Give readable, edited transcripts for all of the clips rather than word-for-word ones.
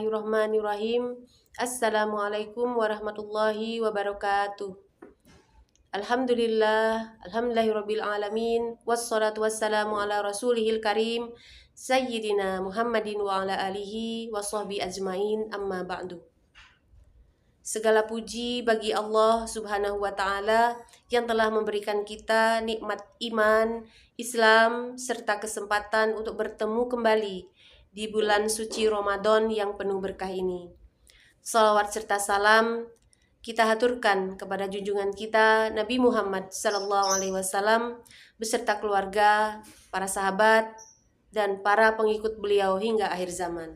Bismillahirrahmanirrahim. Assalamualaikum warahmatullahi wabarakatuh. Alhamdulillahirabbil alamin. Wassalatu wassalamu ala rasulihil karim Sayyidina Muhammadin wa ala alihi wa sahbihi ajmain, amma ba'du. Segala puji bagi Allah subhanahu wa ta'ala yang telah memberikan kita nikmat iman, Islam, serta kesempatan untuk bertemu kembali di bulan suci Ramadan yang penuh berkah ini. Salawat serta salam kita haturkan kepada junjungan kita Nabi Muhammad SAW beserta keluarga, para sahabat, dan para pengikut beliau hingga akhir zaman.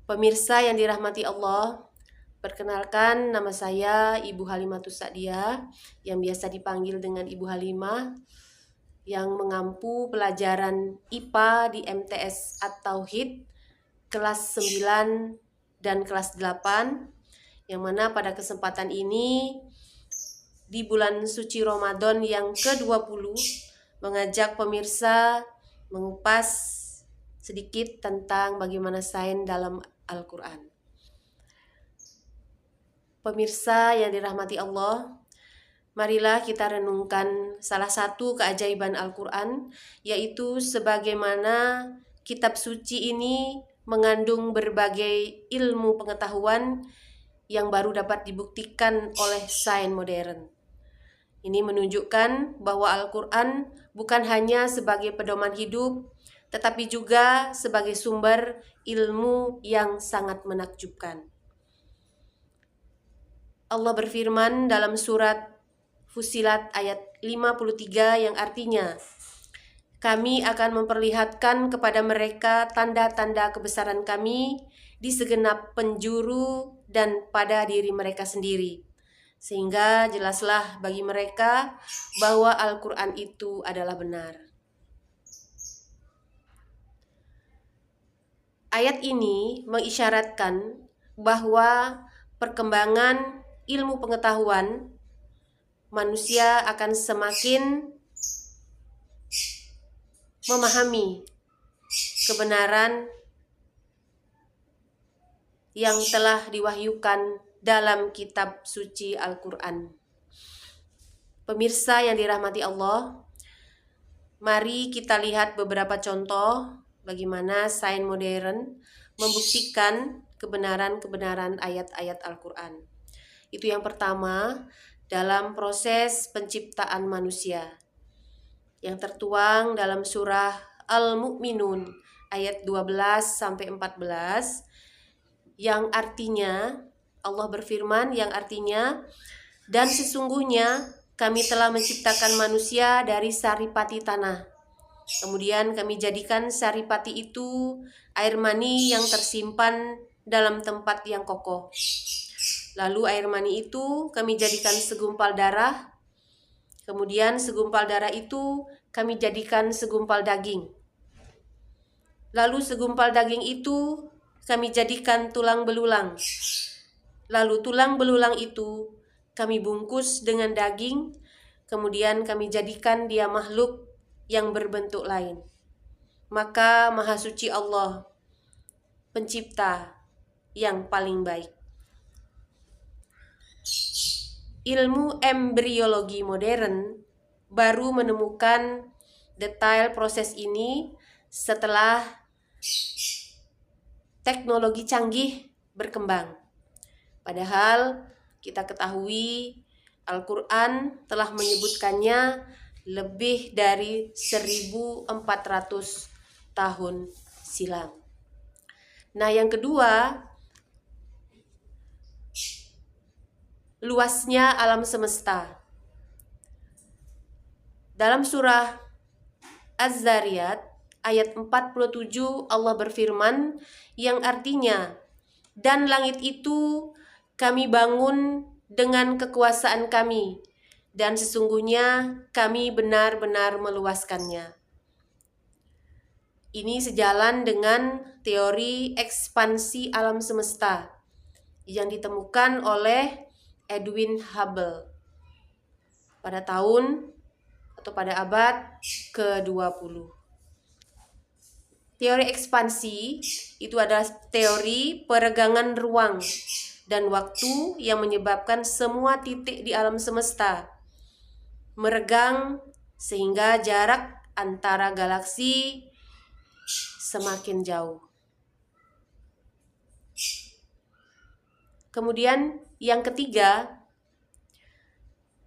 Pemirsa yang dirahmati Allah, perkenalkan, nama saya Ibu Halimatus Sa'diyah yang biasa dipanggil dengan Ibu Halimah, yang mengampu pelajaran IPA di MTS At-Tauhid kelas 9 dan kelas 8, yang mana pada kesempatan ini di bulan suci Ramadan yang ke-20 mengajak pemirsa mengupas sedikit tentang bagaimana sains dalam Al-Quran. Pemirsa yang dirahmati Allah, marilah kita renungkan salah satu keajaiban Al-Quran, yaitu sebagaimana kitab suci ini mengandung berbagai ilmu pengetahuan yang baru dapat dibuktikan oleh sains modern. Ini menunjukkan bahwa Al-Quran bukan hanya sebagai pedoman hidup, tetapi juga sebagai sumber ilmu yang sangat menakjubkan. Allah berfirman dalam surat Fussilat ayat 53 yang artinya, kami akan memperlihatkan kepada mereka tanda-tanda kebesaran kami di segenap penjuru dan pada diri mereka sendiri, sehingga jelaslah bagi mereka bahwa Al-Quran itu adalah benar. Ayat ini mengisyaratkan bahwa perkembangan ilmu pengetahuan manusia akan semakin memahami kebenaran yang telah diwahyukan dalam kitab suci Al-Quran. Pemirsa yang dirahmati Allah, mari kita lihat beberapa contoh bagaimana sains modern membuktikan kebenaran-kebenaran ayat-ayat Al-Quran. Itu yang pertama, dalam proses penciptaan manusia yang tertuang dalam surah Al-Mu'minun ayat 12-14, yang artinya Allah berfirman, yang artinya, dan sesungguhnya kami telah menciptakan manusia dari saripati tanah, kemudian kami jadikan saripati itu air mani yang tersimpan dalam tempat yang kokoh. Lalu air mani itu kami jadikan segumpal darah, kemudian segumpal darah itu kami jadikan segumpal daging. Lalu segumpal daging itu kami jadikan tulang belulang. Lalu tulang belulang itu kami bungkus dengan daging, kemudian kami jadikan dia makhluk yang berbentuk lain. Maka Maha Suci Allah, pencipta yang paling baik. Ilmu embriologi modern baru menemukan detail proses ini setelah teknologi canggih berkembang. Padahal kita ketahui Al-Quran telah menyebutkannya lebih dari 1400 tahun silam. Nah, yang kedua, luasnya alam semesta. Dalam surah Az-Zariyat ayat 47 Allah berfirman yang artinya, dan langit itu kami bangun dengan kekuasaan kami, dan sesungguhnya kami benar-benar meluaskannya. Ini sejalan dengan teori ekspansi alam semesta yang ditemukan oleh Edwin Hubble pada tahun atau pada abad ke-20. Teori ekspansi itu adalah teori peregangan ruang dan waktu yang menyebabkan semua titik di alam semesta meregang sehingga jarak antara galaksi semakin jauh. Kemudian yang ketiga,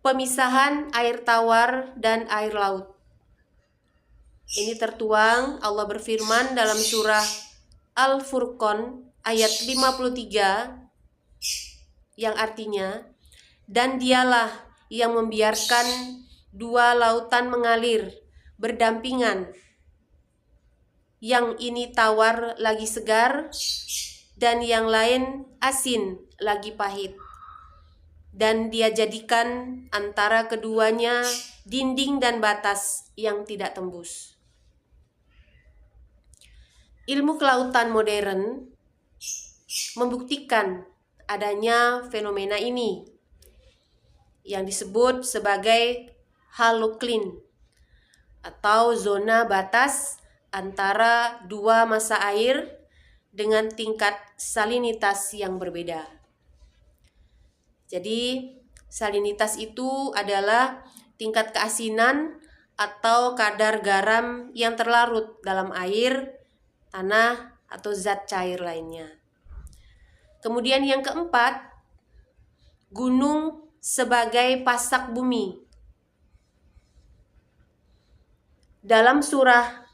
pemisahan air tawar dan air laut. Ini tertuang Allah berfirman dalam surah Al-Furqan ayat 53 yang artinya, dan dialah yang membiarkan dua lautan mengalir berdampingan, yang ini tawar lagi segar dan yang lain asin lagi pahit, dan dia jadikan antara keduanya dinding dan batas yang tidak tembus. Ilmu kelautan modern membuktikan adanya fenomena ini yang disebut sebagai halocline atau zona batas antara dua massa air dengan tingkat salinitas yang berbeda. Jadi salinitas itu adalah tingkat keasinan atau kadar garam yang terlarut dalam air, tanah, atau zat cair lainnya. Kemudian yang keempat, gunung sebagai pasak bumi. Dalam surah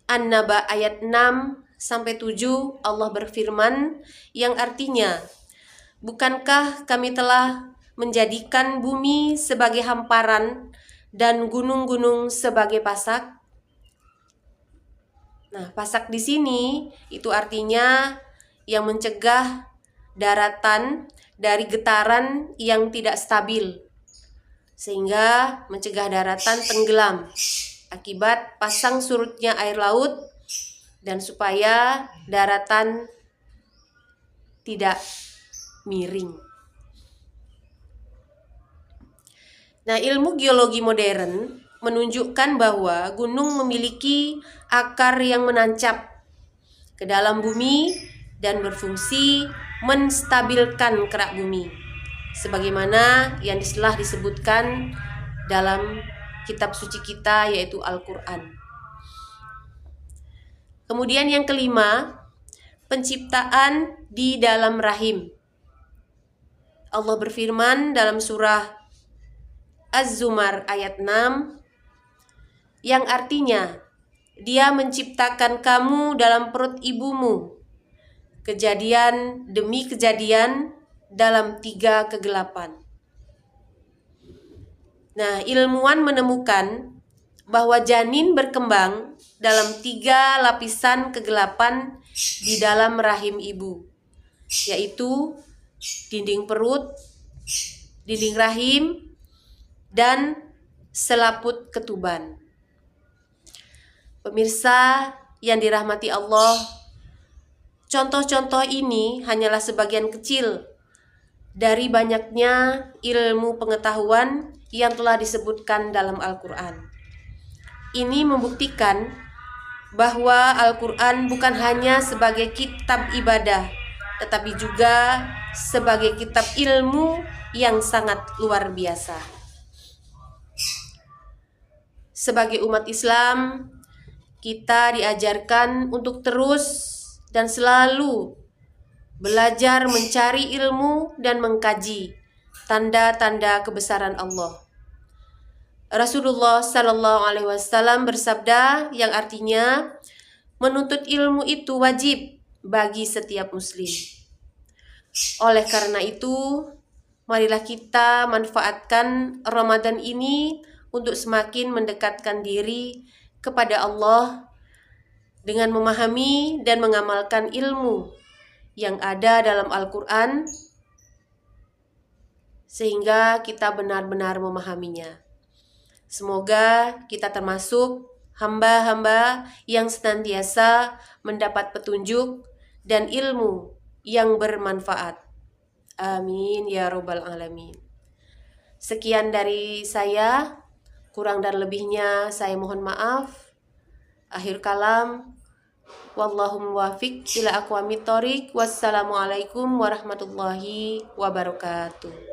An-Naba ayat 6-7 Allah berfirman yang artinya, bukankah kami telah menjadikan bumi sebagai hamparan dan gunung-gunung sebagai pasak? Nah, pasak di sini itu artinya yang mencegah daratan dari getaran yang tidak stabil, sehingga mencegah daratan tenggelam akibat pasang surutnya air laut dan supaya daratan tidak miring. Nah, ilmu geologi modern menunjukkan bahwa gunung memiliki akar yang menancap ke dalam bumi dan berfungsi menstabilkan kerak bumi, sebagaimana yang telah disebutkan dalam kitab suci kita yaitu Al-Quran. Kemudian yang kelima, penciptaan di dalam rahim. Allah berfirman dalam surah Az-Zumar ayat 6 yang artinya, Dia menciptakan kamu dalam perut ibumu, kejadian demi kejadian dalam 3 kegelapan. Nah, ilmuwan menemukan bahwa janin berkembang dalam 3 lapisan kegelapan di dalam rahim ibu, yaitu dinding perut, dinding rahim, dan selaput ketuban. Pemirsa yang dirahmati Allah, contoh-contoh ini hanyalah sebagian kecil dari banyaknya ilmu pengetahuan yang telah disebutkan dalam Al-Quran. Ini membuktikan bahwa Al-Quran bukan hanya sebagai kitab ibadah, tetapi juga sebagai kitab ilmu yang sangat luar biasa. Sebagai umat Islam, kita diajarkan untuk terus dan selalu belajar mencari ilmu dan mengkaji tanda-tanda kebesaran Allah. Rasulullah SAW bersabda yang artinya, menuntut ilmu itu wajib bagi setiap muslim. Oleh karena itu, marilah kita manfaatkan Ramadan ini untuk semakin mendekatkan diri kepada Allah dengan memahami dan mengamalkan ilmu yang ada dalam Al-Quran, sehingga kita benar-benar memahaminya. Semoga kita termasuk hamba-hamba yang senantiasa mendapat petunjuk dan ilmu yang bermanfaat. Amin ya robbal alamin. Sekian dari saya, kurang dan lebihnya saya mohon maaf. Akhir kalam, Wallahu muwafiq ila aqwamit thoriq. Wassalamualaikum warahmatullahi wabarakatuh.